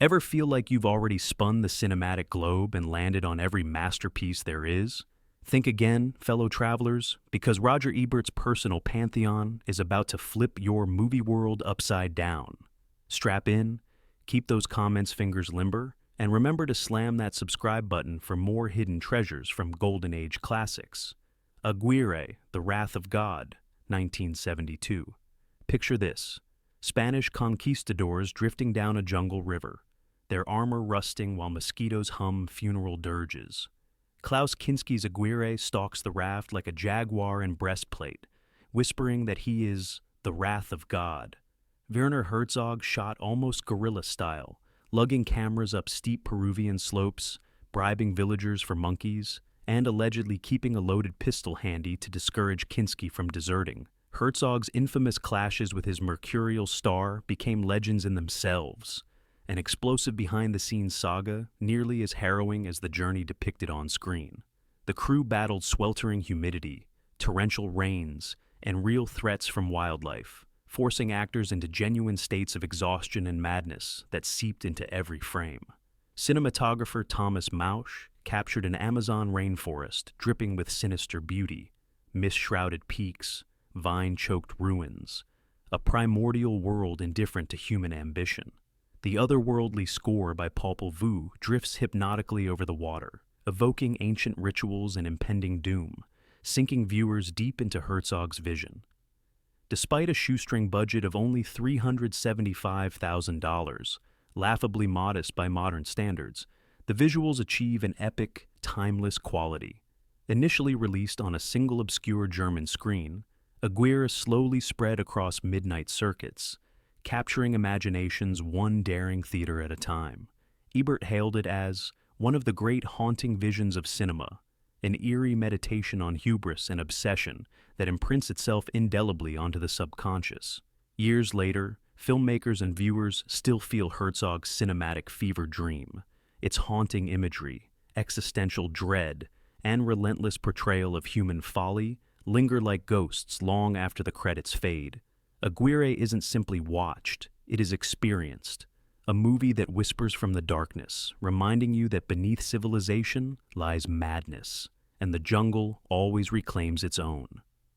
Ever feel like you've already spun the cinematic globe and landed on every masterpiece there is? Think again, fellow travelers, because Roger Ebert's personal pantheon is about to flip your movie world upside down. Strap in, keep those comments fingers limber, and remember to slam that subscribe button for more hidden treasures from Golden Age classics. Aguirre, The Wrath of God, 1972. Picture this: Spanish conquistadors drifting down a jungle river, their armor rusting while mosquitoes hum funeral dirges. Klaus Kinski's Aguirre stalks the raft like a jaguar in breastplate, whispering that he is the wrath of God. Werner Herzog shot almost guerrilla style, lugging cameras up steep Peruvian slopes, bribing villagers for monkeys, and allegedly keeping a loaded pistol handy to discourage Kinski from deserting. Herzog's infamous clashes with his mercurial star became legends in themselves, an explosive behind-the-scenes saga nearly as harrowing as the journey depicted on screen. The crew battled sweltering humidity, torrential rains, and real threats from wildlife, forcing actors into genuine states of exhaustion and madness that seeped into every frame. Cinematographer Thomas Mausch captured an Amazon rainforest dripping with sinister beauty, mist-shrouded peaks, vine-choked ruins, a primordial world indifferent to human ambition. The otherworldly score by Popol Vuh drifts hypnotically over the water, evoking ancient rituals and impending doom, sinking viewers deep into Herzog's vision. Despite a shoestring budget of only $375,000, laughably modest by modern standards, the visuals achieve an epic, timeless quality. Initially released on a single obscure German screen, Aguirre slowly spread across midnight circuits, capturing imaginations one daring theater at a time. Ebert hailed it as one of the great haunting visions of cinema, an eerie meditation on hubris and obsession that imprints itself indelibly onto the subconscious. Years later, filmmakers and viewers still feel Herzog's cinematic fever dream, its haunting imagery, existential dread, and relentless portrayal of human folly linger like ghosts long after the credits fade. Aguirre isn't simply watched, it is experienced. A movie that whispers from the darkness, reminding you that beneath civilization lies madness, and the jungle always reclaims its own.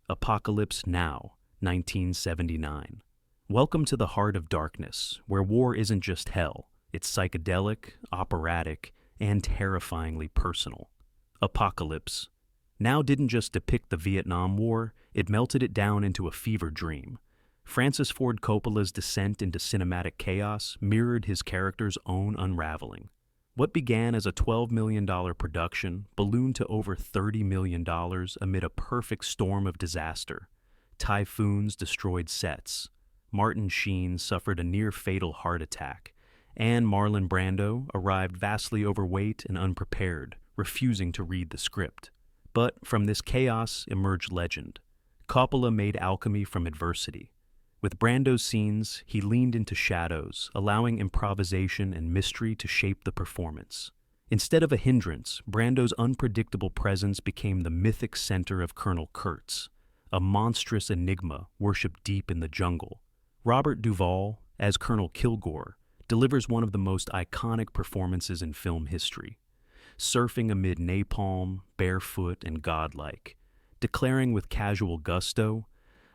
Apocalypse Now, 1979. Welcome to the heart of darkness, where war isn't just hell, it's psychedelic, operatic, and terrifyingly personal. Apocalypse Now didn't just depict the Vietnam War, it melted it down into a fever dream. Francis Ford Coppola's descent into cinematic chaos mirrored his character's own unraveling. What began as a $12 million production ballooned to over $30 million amid a perfect storm of disaster. Typhoons destroyed sets. Martin Sheen suffered a near-fatal heart attack, and Marlon Brando arrived vastly overweight and unprepared, refusing to read the script. But from this chaos emerged legend. Coppola made alchemy from adversity. With Brando's scenes, he leaned into shadows, allowing improvisation and mystery to shape the performance. Instead of a hindrance, Brando's unpredictable presence became the mythic center of Colonel Kurtz, a monstrous enigma worshipped deep in the jungle. Robert Duvall, as Colonel Kilgore, delivers one of the most iconic performances in film history, surfing amid napalm, barefoot, and godlike, declaring with casual gusto,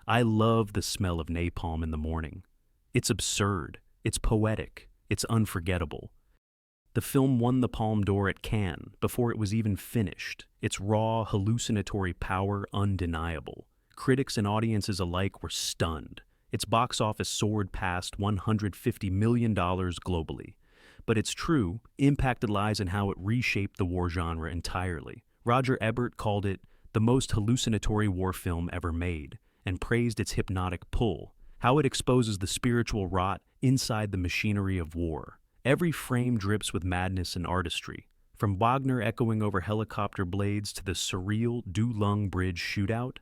"I love the smell of napalm in the morning. It's absurd, it's poetic, it's unforgettable." The film won the Palme d'Or at Cannes before it was even finished, its raw, hallucinatory power undeniable. Critics and audiences alike were stunned. Its box office soared past $150 million globally. But it's true, impact lies in how it reshaped the war genre entirely. Roger Ebert called it the most hallucinatory war film ever made, and praised its hypnotic pull, how it exposes the spiritual rot inside the machinery of war. Every frame drips with madness and artistry, from Wagner echoing over helicopter blades to the surreal Du Lung Bridge shootout.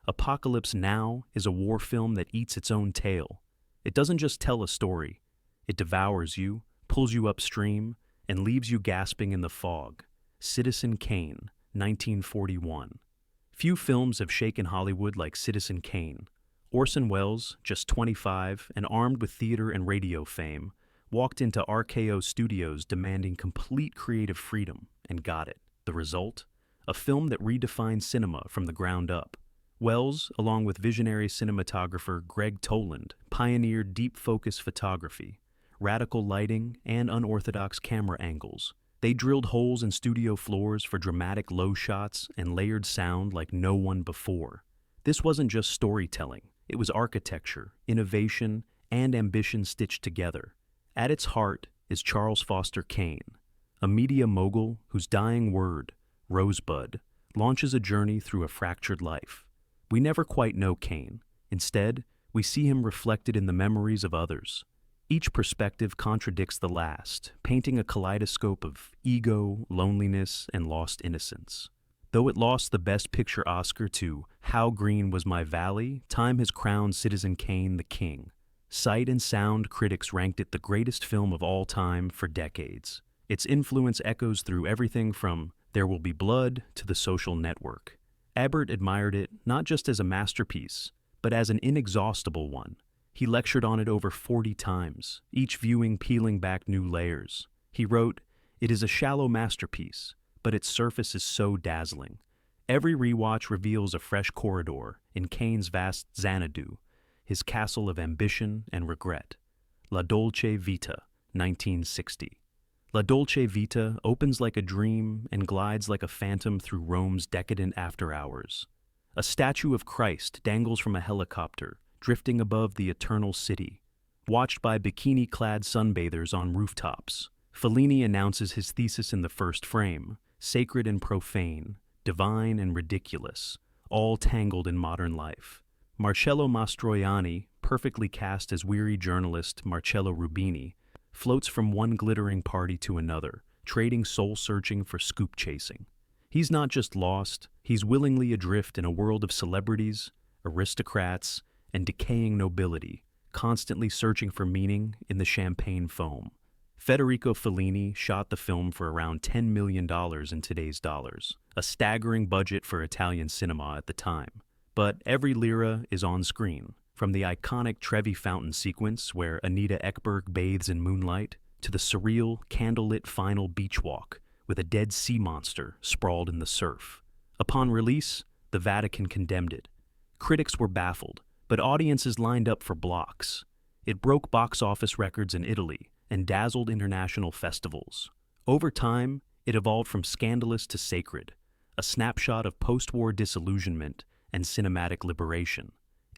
Apocalypse Now is a war film that eats its own tail. It doesn't just tell a story, it devours you, pulls you upstream, and leaves you gasping in the fog. Citizen Cain, 1941. Few films have shaken Hollywood like Citizen Cain. Orson Welles, just 25 and armed with theater and radio fame, walked into RKO Studios demanding complete creative freedom and got it. The result? A film that redefined cinema from the ground up. Wells, along with visionary cinematographer Greg Toland, pioneered deep focus photography, radical lighting, and unorthodox camera angles. They drilled holes in studio floors for dramatic low shots and layered sound like no one before. This wasn't just storytelling, it was architecture, innovation, and ambition stitched together. At its heart is Charles Foster Cain, a media mogul whose dying word, Rosebud, launches a journey through a fractured life. We never quite know Cain. Instead, we see him reflected in the memories of others. Each perspective contradicts the last, painting a kaleidoscope of ego, loneliness, and lost innocence. Though it lost the Best Picture Oscar to How Green Was My Valley, time has crowned Citizen Kane the king. Sight and sound critics ranked it the greatest film of all time for decades. Its influence echoes through everything from There Will Be Blood to The Social Network. Ebert admired it not just as a masterpiece, but as an inexhaustible one. He lectured on it over 40 times, each viewing peeling back new layers. He wrote, "It is a shallow masterpiece, but its surface is so dazzling. Every rewatch reveals a fresh corridor in Cain's vast Xanadu, his castle of ambition and regret." La Dolce Vita, 1960. La Dolce Vita opens like a dream and glides like a phantom through Rome's decadent after hours. A statue of Christ dangles from a helicopter, drifting above the eternal city. Watched by bikini-clad sunbathers on rooftops, Fellini announces his thesis in the first frame: sacred and profane, divine and ridiculous, all tangled in modern life. Marcello Mastroianni, perfectly cast as weary journalist Marcello Rubini, floats from one glittering party to another, trading soul-searching for scoop-chasing. He's not just lost, he's willingly adrift in a world of celebrities, aristocrats, and decaying nobility, constantly searching for meaning in the champagne foam. Federico Fellini shot the film for around $10 million in today's dollars, a staggering budget for Italian cinema at the time. But every lira is on screen, from the iconic Trevi Fountain sequence where Anita Ekberg bathes in moonlight, to the surreal, candlelit final beach walk with a dead sea monster sprawled in the surf. Upon release, the Vatican condemned it. Critics were baffled, but audiences lined up for blocks. It broke box office records in Italy and dazzled international festivals. Over time, it evolved from scandalous to sacred, a snapshot of post-war disillusionment and cinematic liberation.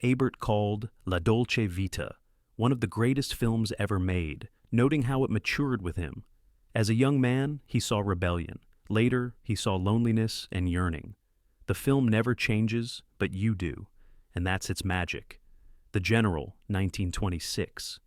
Ebert called La Dolce Vita one of the greatest films ever made, noting how it matured with him. As a young man, he saw rebellion. Later, he saw loneliness and yearning. The film never changes, but you do, and that's its magic. The General, 1926.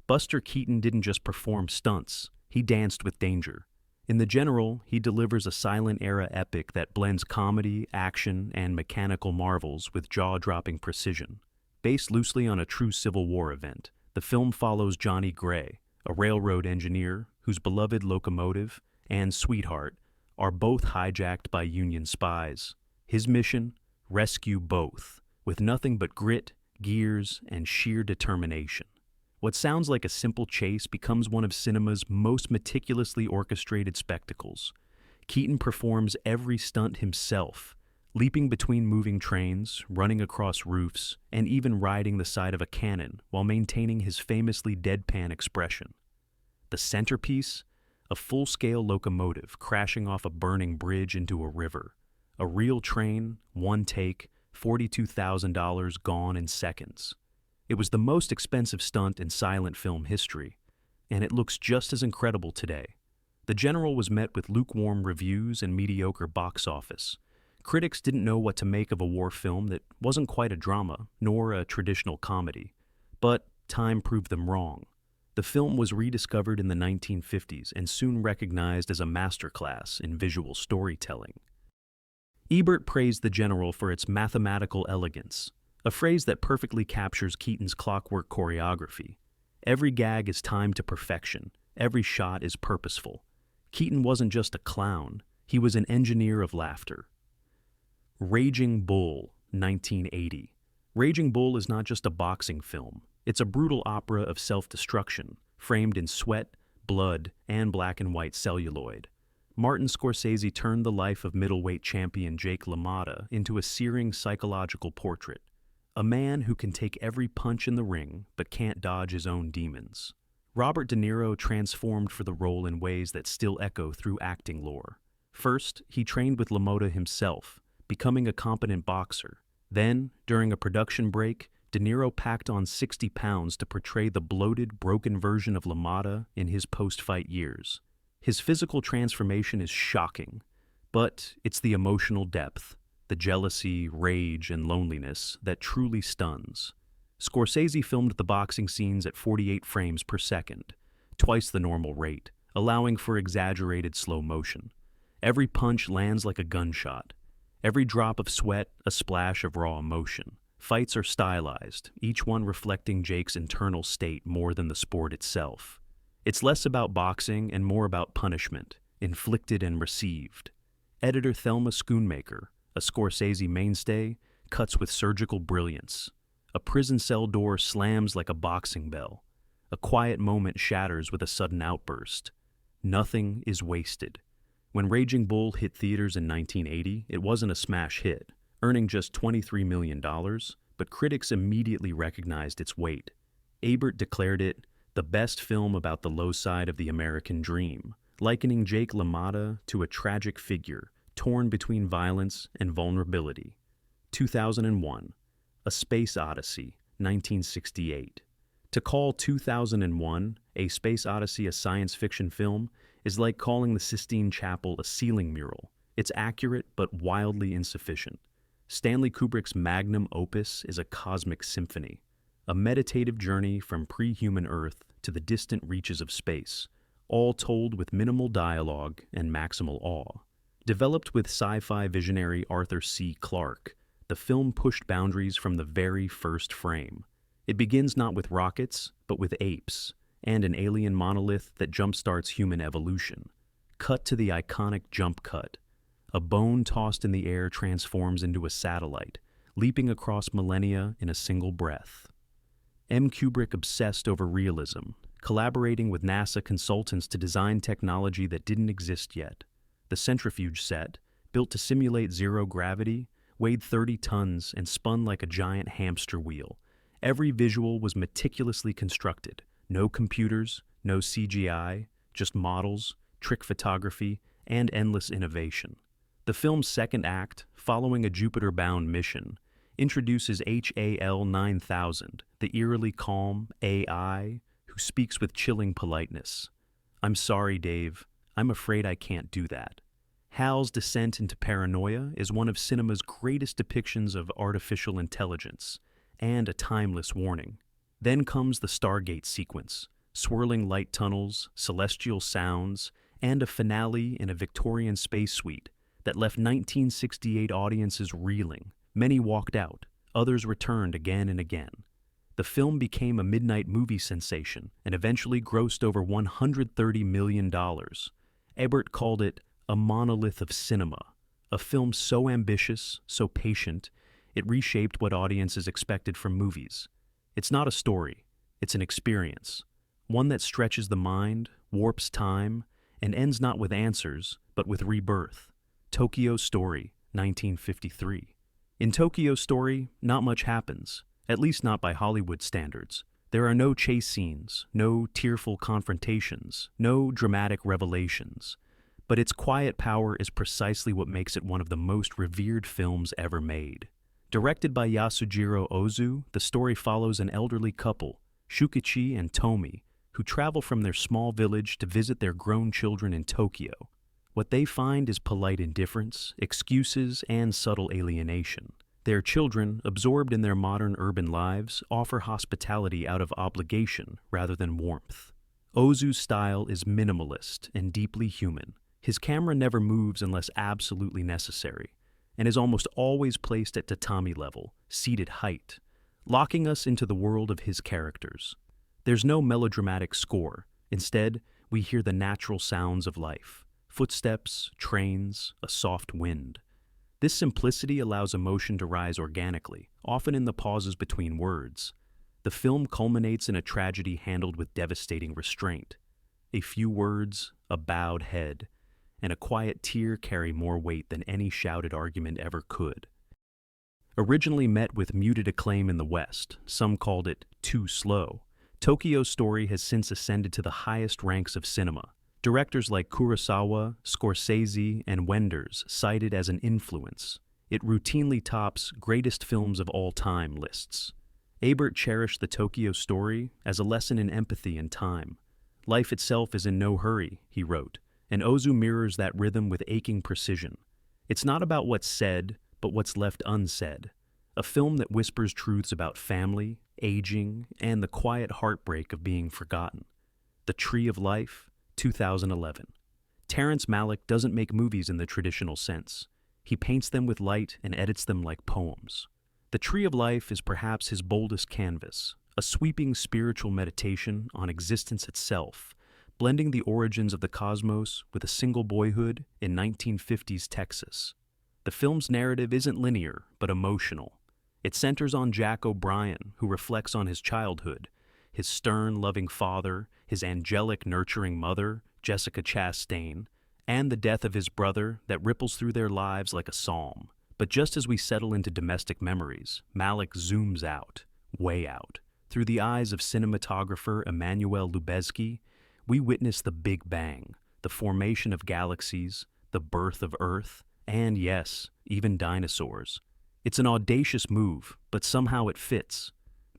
Buster Keaton didn't just perform stunts, he danced with danger. In The General, he delivers a silent-era epic that blends comedy, action, and mechanical marvels with jaw-dropping precision. Based loosely on a true Civil War event, the film follows Johnny Gray, a railroad engineer whose beloved locomotive and sweetheart are both hijacked by Union spies. His mission? Rescue both, with nothing but grit, gears, and sheer determination. What sounds like a simple chase becomes one of cinema's most meticulously orchestrated spectacles. Keaton performs every stunt himself, leaping between moving trains, running across roofs, and even riding the side of a cannon while maintaining his famously deadpan expression. The centerpiece? A full-scale locomotive crashing off a burning bridge into a river. A real train, one take, $42,000 gone in seconds. It was the most expensive stunt in silent film history, and it looks just as incredible today. The General was met with lukewarm reviews and mediocre box office. Critics didn't know what to make of a war film that wasn't quite a drama, nor a traditional comedy. But time proved them wrong. The film was rediscovered in the 1950s and soon recognized as a masterclass in visual storytelling. Ebert praised The General for its mathematical elegance, a phrase that perfectly captures Keaton's clockwork choreography. Every gag is timed to perfection, every shot is purposeful. Keaton wasn't just a clown, he was an engineer of laughter. Raging Bull, 1980. Raging Bull is not just a boxing film, it's a brutal opera of self-destruction, framed in sweat, blood, and black and white celluloid. Martin Scorsese turned the life of middleweight champion Jake LaMotta into a searing psychological portrait. A man who can take every punch in the ring but can't dodge his own demons. Robert De Niro transformed for the role in ways that still echo through acting lore. First, he trained with LaMotta himself, becoming a competent boxer. Then, during a production break, De Niro packed on 60 pounds to portray the bloated, broken version of LaMotta in his post-fight years. His physical transformation is shocking, but it's the emotional depth, the jealousy, rage, and loneliness that truly stuns. Scorsese filmed the boxing scenes at 48 frames per second, twice the normal rate, allowing for exaggerated slow motion. Every punch lands like a gunshot. Every drop of sweat, a splash of raw emotion. Fights are stylized, each one reflecting Jake's internal state more than the sport itself. It's less about boxing and more about punishment, inflicted and received. Editor Thelma Schoonmaker, a Scorsese mainstay, cuts with surgical brilliance. A prison cell door slams like a boxing bell. A quiet moment shatters with a sudden outburst. Nothing is wasted. When Raging Bull hit theaters in 1980, it wasn't a smash hit, earning just $23 million, but critics immediately recognized its weight. Ebert declared it the best film about the low side of the American dream, likening Jake LaMotta to a tragic figure torn between violence and vulnerability. 2001, A Space Odyssey, 1968. To call 2001, A Space Odyssey, a science fiction film is like calling the Sistine Chapel a ceiling mural. It's accurate but wildly insufficient. Stanley Kubrick's magnum opus is a cosmic symphony, a meditative journey from pre-human Earth to the distant reaches of space, all told with minimal dialogue and maximal awe. Developed with sci-fi visionary Arthur C. Clarke, the film pushed boundaries from the very first frame. It begins not with rockets, but with apes, and an alien monolith that jumpstarts human evolution. Cut to the iconic jump cut. A bone tossed in the air transforms into a satellite, leaping across millennia in a single breath. M. Kubrick obsessed over realism, collaborating with NASA consultants to design technology that didn't exist yet. The centrifuge set, built to simulate zero gravity, weighed 30 tons and spun like a giant hamster wheel. Every visual was meticulously constructed. No computers, no CGI, just models, trick photography, and endless innovation. The film's second act, following a Jupiter-bound mission, introduces HAL 9000, the eerily calm AI who speaks with chilling politeness. "I'm sorry, Dave. I'm afraid I can't do that." Hal's descent into paranoia is one of cinema's greatest depictions of artificial intelligence, and a timeless warning. Then comes the Stargate sequence, swirling light tunnels, celestial sounds, and a finale in a Victorian space suite that left 1968 audiences reeling. Many walked out, others returned again and again. The film became a midnight movie sensation and eventually grossed over $130 million. Ebert called it a monolith of cinema, a film so ambitious, so patient, it reshaped what audiences expected from movies. It's not a story, it's an experience, one that stretches the mind, warps time, and ends not with answers, but with rebirth. Tokyo Story, 1953. In Tokyo Story, not much happens, at least not by Hollywood standards. There are no chase scenes, no tearful confrontations, no dramatic revelations. But its quiet power is precisely what makes it one of the most revered films ever made. Directed by Yasujiro Ozu, the story follows an elderly couple, Shukichi and Tomi, who travel from their small village to visit their grown children in Tokyo. What they find is polite indifference, excuses, and subtle alienation. Their children, absorbed in their modern urban lives, offer hospitality out of obligation rather than warmth. Ozu's style is minimalist and deeply human. His camera never moves unless absolutely necessary, and is almost always placed at tatami level, seated height, locking us into the world of his characters. There's no melodramatic score. Instead, we hear the natural sounds of life. Footsteps, trains, a soft wind. This simplicity allows emotion to rise organically, often in the pauses between words. The film culminates in a tragedy handled with devastating restraint. A few words, a bowed head, and a quiet tear carry more weight than any shouted argument ever could. Originally met with muted acclaim in the West, some called it too slow, Tokyo Story has since ascended to the highest ranks of cinema. Directors like Kurosawa, Scorsese, and Wenders cite it as an influence. It routinely tops greatest films of all time lists. Ebert cherished the Tokyo Story as a lesson in empathy and time. Life itself is in no hurry, he wrote, and Ozu mirrors that rhythm with aching precision. It's not about what's said, but what's left unsaid. A film that whispers truths about family, aging, and the quiet heartbreak of being forgotten. The Tree of Life, 2011. Terrence Malick doesn't make movies in the traditional sense. He paints them with light and edits them like poems. The Tree of Life is perhaps his boldest canvas, a sweeping spiritual meditation on existence itself, blending the origins of the cosmos with a single boyhood in 1950s Texas. The film's narrative isn't linear, but emotional. It centers on Jack O'Brien, who reflects on his childhood, his stern, loving father, his angelic, nurturing mother, Jessica Chastain, and the death of his brother that ripples through their lives like a psalm. But just as we settle into domestic memories, Malick zooms out, way out. Through the eyes of cinematographer Emmanuel Lubezki, we witness the Big Bang, the formation of galaxies, the birth of Earth, and yes, even dinosaurs. It's an audacious move, but somehow it fits.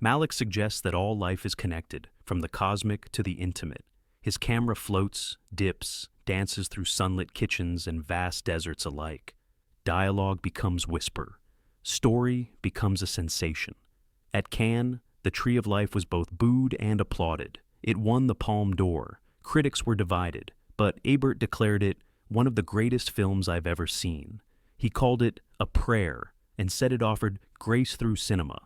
Malick suggests that all life is connected, from the cosmic to the intimate. His camera floats, dips, dances through sunlit kitchens and vast deserts alike. Dialogue becomes whisper. Story becomes a sensation. At Cannes, The Tree of Life was both booed and applauded. It won the Palme d'Or. Critics were divided, but Ebert declared it one of the greatest films I've ever seen. He called it a prayer and said it offered grace through cinema.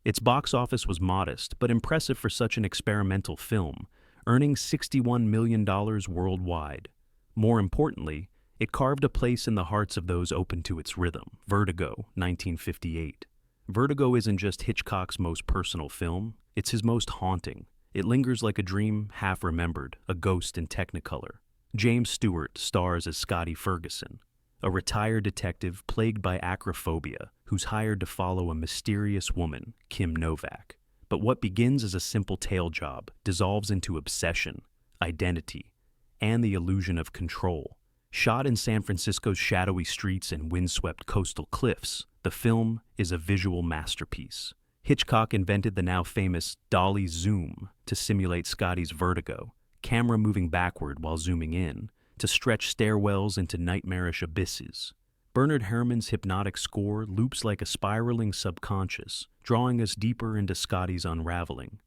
Its box office was modest, but impressive for such an experimental film, earning $61 million worldwide. More importantly, it carved a place in the hearts of those open to its rhythm. Vertigo, 1958. Vertigo isn't just Hitchcock's most personal film, it's his most haunting. It lingers like a dream half remembered, a ghost in Technicolor. James Stewart stars as Scotty Ferguson, a retired detective plagued by acrophobia who's hired to follow a mysterious woman, Kim Novak. But what begins as a simple tail job dissolves into obsession, identity, and the illusion of control. Shot in San Francisco's shadowy streets and windswept coastal cliffs, the film is a visual masterpiece. Hitchcock invented the now famous dolly zoom to simulate Scotty's vertigo, camera moving backward while zooming in, to stretch stairwells into nightmarish abysses. Bernard Herrmann's hypnotic score loops like a spiraling subconscious, drawing us deeper into Scotty's unraveling.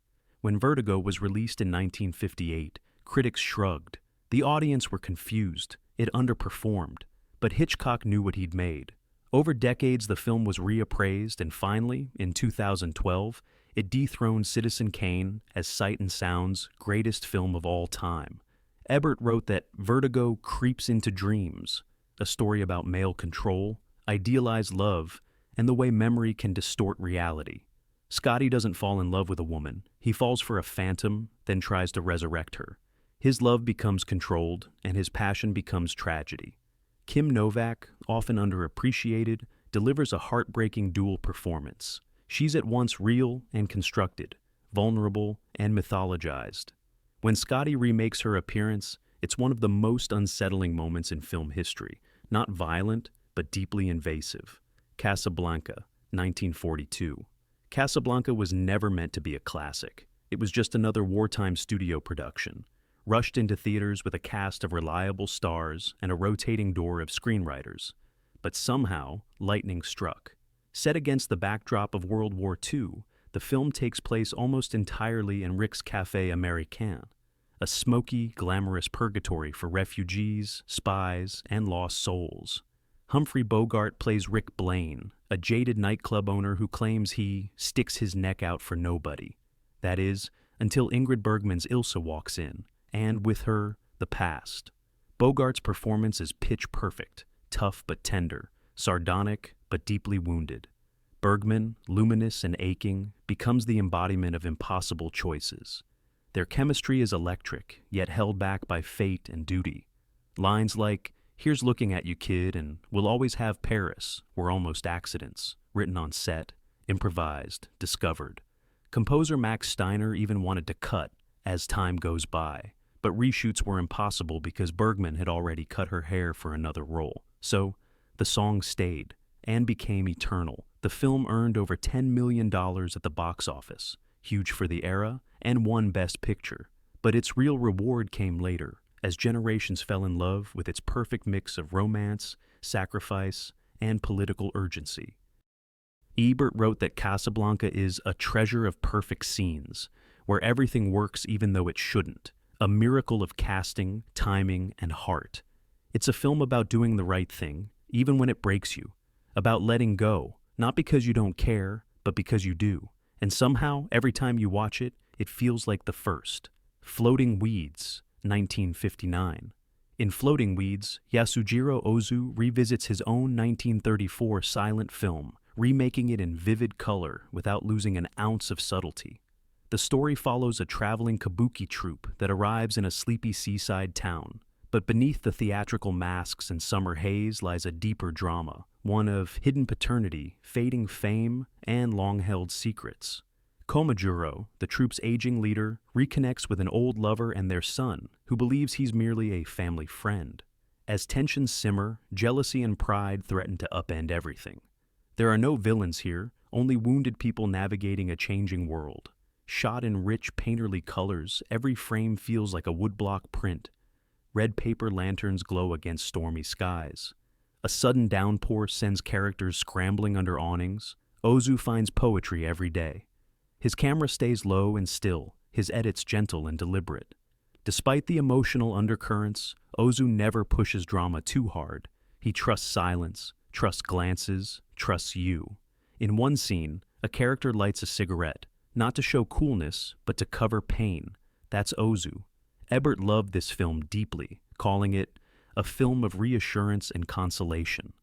When Vertigo was released in 1958, critics shrugged. The audience were confused. It underperformed. But Hitchcock knew what he'd made. Over decades, the film was reappraised, and finally, in 2012, it dethroned Citizen Kane as Sight and Sound's greatest film of all time. Ebert wrote that Vertigo creeps into dreams, a story about male control, idealized love, and the way memory can distort reality. Scotty doesn't fall in love with a woman. He falls for a phantom, then tries to resurrect her. His love becomes controlled, and his passion becomes tragedy. Kim Novak, often underappreciated, delivers a heartbreaking dual performance. She's at once real and constructed, vulnerable and mythologized. When Scotty remakes her appearance, it's one of the most unsettling moments in film history, not violent, but deeply invasive. Casablanca, 1942. Casablanca was never meant to be a classic. It was just another wartime studio production, rushed into theaters with a cast of reliable stars and a rotating door of screenwriters. But somehow, lightning struck. Set against the backdrop of World War II, the film takes place almost entirely in Rick's Café Américain, a smoky, glamorous purgatory for refugees, spies, and lost souls. Humphrey Bogart plays Rick Blaine, a jaded nightclub owner who claims he sticks his neck out for nobody. That is, until Ingrid Bergman's Ilsa walks in, and with her, the past. Bogart's performance is pitch perfect, tough but tender, sardonic but deeply wounded. Bergman, luminous and aching, becomes the embodiment of impossible choices. Their chemistry is electric, yet held back by fate and duty. Lines like, "Here's looking at you, kid," and "We'll always have Paris," were almost accidents, written on set, improvised, discovered. Composer Max Steiner even wanted to cut as time goes by, but reshoots were impossible because Bergman had already cut her hair for another role. So, the song stayed and became eternal. The film earned over $10 million at the box office, huge for the era, and won Best Picture. But its real reward came later, as generations fell in love with its perfect mix of romance, sacrifice, and political urgency. Ebert wrote that Casablanca is a treasure of perfect scenes, where everything works even though it shouldn't, a miracle of casting, timing, and heart. It's a film about doing the right thing, even when it breaks you, about letting go, not because you don't care, but because you do. And somehow, every time you watch it, it feels like the first. Floating Weeds, 1959. In Floating Weeds, Yasujiro Ozu revisits his own 1934 silent film, remaking it in vivid color without losing an ounce of subtlety. The story follows a traveling kabuki troupe that arrives in a sleepy seaside town. But beneath the theatrical masks and summer haze lies a deeper drama, one of hidden paternity, fading fame, and long-held secrets. Komajuro, the troupe's aging leader, reconnects with an old lover and their son, who believes he's merely a family friend. As tensions simmer, jealousy and pride threaten to upend everything. There are no villains here, only wounded people navigating a changing world. Shot in rich, painterly colors, every frame feels like a woodblock print. Red paper lanterns glow against stormy skies. A sudden downpour sends characters scrambling under awnings. Ozu finds poetry every day. His camera stays low and still, his edits gentle and deliberate. Despite the emotional undercurrents, Ozu never pushes drama too hard. He trusts silence, trusts glances, trusts you. In one scene, a character lights a cigarette, not to show coolness, but to cover pain. That's Ozu. Ebert loved this film deeply, calling it a film of reassurance and consolation.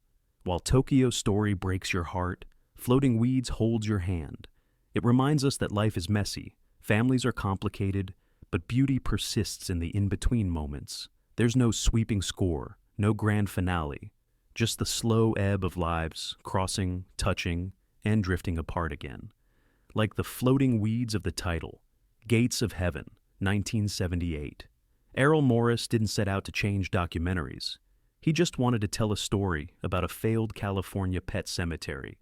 While Tokyo's story breaks your heart, Floating Weeds holds your hand. It reminds us that life is messy, families are complicated, but beauty persists in the in-between moments. There's no sweeping score, no grand finale, just the slow ebb of lives, crossing, touching, and drifting apart again. Like the floating weeds of the title, Gates of Heaven, 1978. Errol Morris didn't set out to change documentaries. He just wanted to tell a story about a failed California pet cemetery.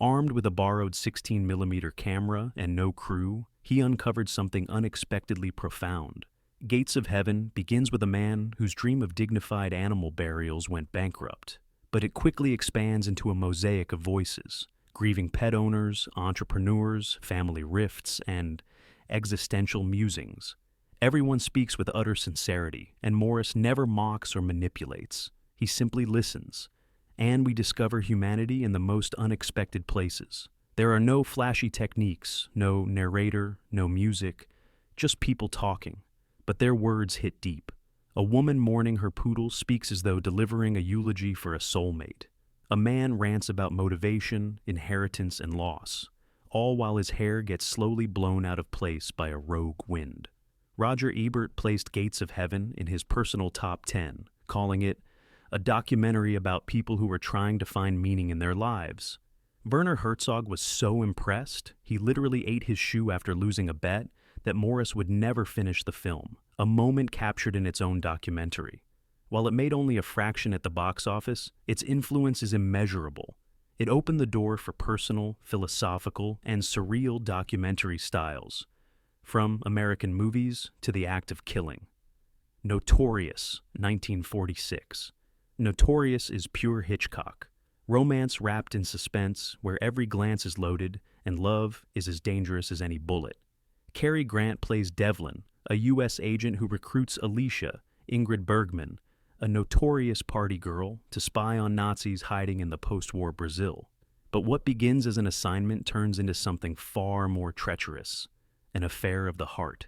Armed with a borrowed 16mm camera and no crew, he uncovered something unexpectedly profound. Gates of Heaven begins with a man whose dream of dignified animal burials went bankrupt, but it quickly expands into a mosaic of voices, grieving pet owners, entrepreneurs, family rifts, and existential musings. Everyone speaks with utter sincerity, and Morris never mocks or manipulates. He simply listens, and we discover humanity in the most unexpected places. There are no flashy techniques, no narrator, no music, just people talking, but their words hit deep. A woman mourning her poodle speaks as though delivering a eulogy for a soulmate. A man rants about motivation, inheritance, and loss, all while his hair gets slowly blown out of place by a rogue wind. Roger Ebert placed Gates of Heaven in his personal top 10, calling it a documentary about people who were trying to find meaning in their lives. Werner Herzog was so impressed, he literally ate his shoe after losing a bet that Morris would never finish the film, a moment captured in its own documentary. While it made only a fraction at the box office, its influence is immeasurable. It opened the door for personal, philosophical, and surreal documentary styles, from American movies to the act of killing. Notorious, 1946. Notorious is pure Hitchcock. Romance wrapped in suspense, where every glance is loaded, and love is as dangerous as any bullet. Cary Grant plays Devlin, a U.S. agent who recruits Alicia, Ingrid Bergman, a notorious party girl, to spy on Nazis hiding in the post-war Brazil. But what begins as an assignment turns into something far more treacherous, an affair of the heart.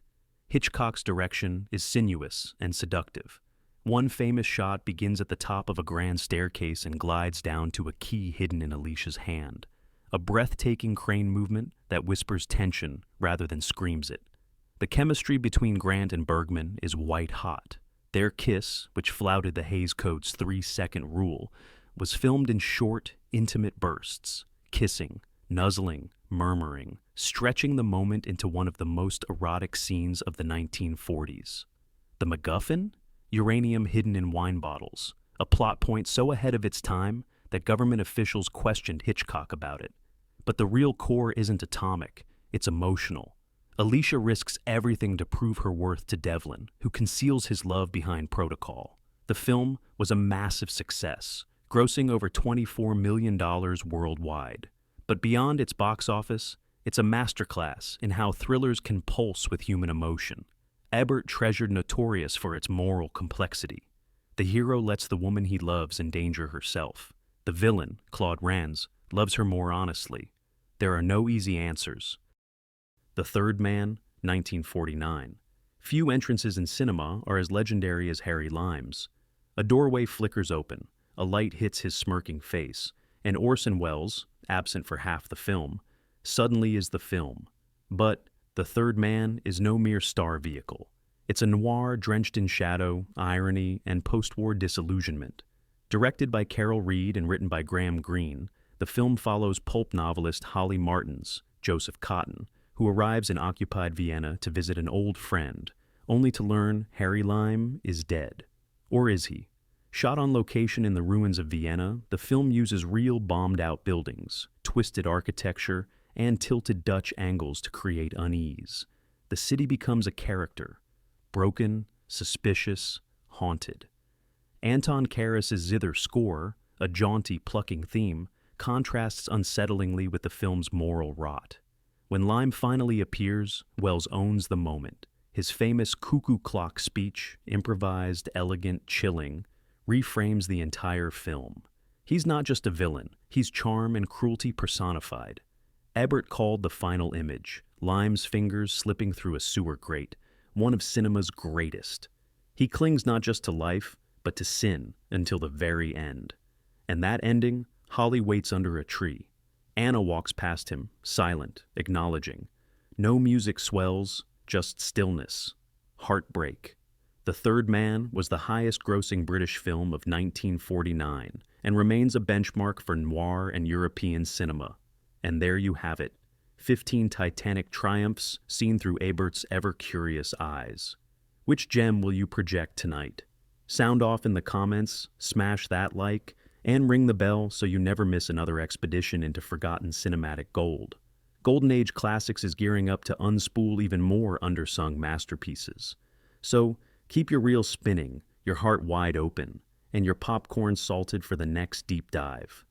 Hitchcock's direction is sinuous and seductive. One famous shot begins at the top of a grand staircase and glides down to a key hidden in Alicia's hand. a breathtaking crane movement that whispers tension rather than screams it. The chemistry between Grant and Bergman is white hot. Their kiss, which flouted the Hays Code's 3-second rule, was filmed in short, intimate bursts, kissing, nuzzling, murmuring, stretching the moment into one of the most erotic scenes of the 1940s. The MacGuffin? Uranium hidden in wine bottles, a plot point so ahead of its time that government officials questioned Hitchcock about it. But the real core isn't atomic, it's emotional. Alicia risks everything to prove her worth to Devlin, who conceals his love behind protocol. The film was a massive success, grossing over $24 million worldwide. But beyond its box office, it's a masterclass in how thrillers can pulse with human emotion. Ebert treasured Notorious for its moral complexity. The hero lets the woman he loves endanger herself. The villain, Claude Rains, loves her more honestly. There are no easy answers. The Third Man, 1949. Few entrances in cinema are as legendary as Harry Lime's. A doorway flickers open, a light hits his smirking face, and Orson Welles, absent for half the film, suddenly is the film. But The Third Man is no mere star vehicle. It's a noir drenched in shadow, irony, and post-war disillusionment. Directed by Carol Reed and written by Graham Greene, the film follows pulp novelist Holly Martin's Joseph Cotten, who arrives in occupied Vienna to visit an old friend, only to learn Harry Lime is dead. Or is he? Shot on location in the ruins of Vienna, the film uses real bombed-out buildings, twisted architecture, and tilted Dutch angles to create unease. The city becomes a character, broken, suspicious, haunted. Anton Karas's zither score, a jaunty, plucking theme, contrasts unsettlingly with the film's moral rot. When Lime finally appears, Welles owns the moment. His famous cuckoo clock speech, improvised, elegant, chilling, reframes the entire film. He's not just a villain, he's charm and cruelty personified. Ebert called The Final Image, Lime's fingers slipping through a sewer grate, one of cinema's greatest. He clings not just to life, but to sin until the very end. And that ending, Holly waits under a tree. Anna walks past him, silent, acknowledging. No music swells, just stillness. Heartbreak. The Third Man was the highest-grossing British film of 1949 and remains a benchmark for noir and European cinema. And there you have it, 15 titanic triumphs seen through Ebert's ever-curious eyes. Which gem will you project tonight? Sound off in the comments, smash that like, and ring the bell so you never miss another expedition into forgotten cinematic gold. Golden Age Classics is gearing up to unspool even more undersung masterpieces. So, keep your reel spinning, your heart wide open, and your popcorn salted for the next deep dive.